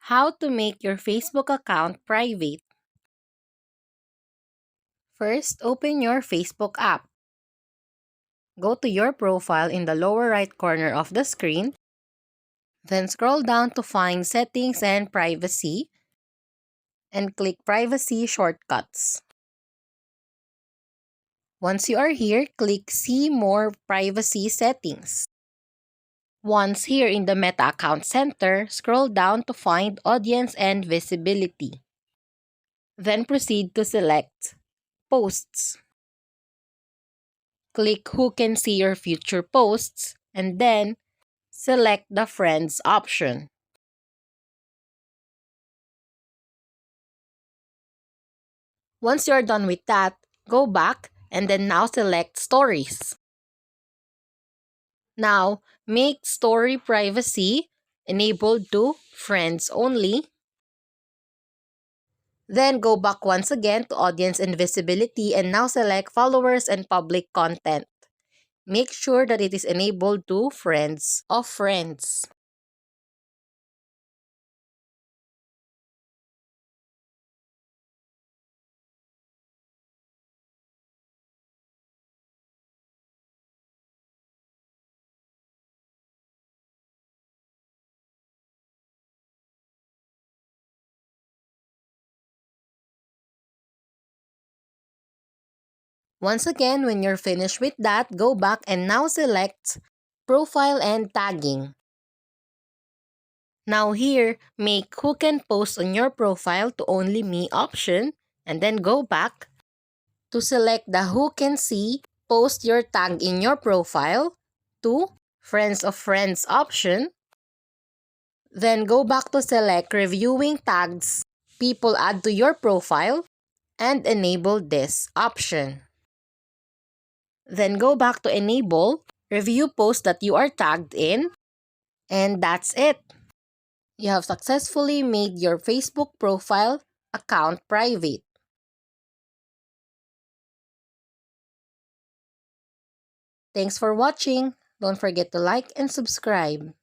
How to make your Facebook account private. First, open your Facebook app. Go to your profile in the lower right corner of the screen. Then scroll down to find Settings and Privacy and click Privacy Shortcuts. Once you are here, click See More Privacy Settings. Once here in the Meta Account Center, scroll down to find Audience and Visibility. Then proceed to select Posts. Click Who Can See Your Future Posts and then select the Friends option. Once you're done with that, go back and then now select Stories. Now, make Story Privacy enabled to Friends Only. Then go back once again to Audience and Visibility and now select Followers and Public Content. Make sure that it is enabled to Friends of Friends. Once again, when you're finished with that, go back and now select Profile and Tagging. Now here, make Who Can Post on your profile to Only Me option and then go back to select the Who Can See Post Your Tag in Your Profile to Friends of Friends option. Then go back to select Reviewing Tags People Add to Your Profile and enable this option. Then go back to enable review posts that you are tagged in, and that's it. You have successfully made your Facebook profile account private. Thanks for watching. Don't forget to like and subscribe.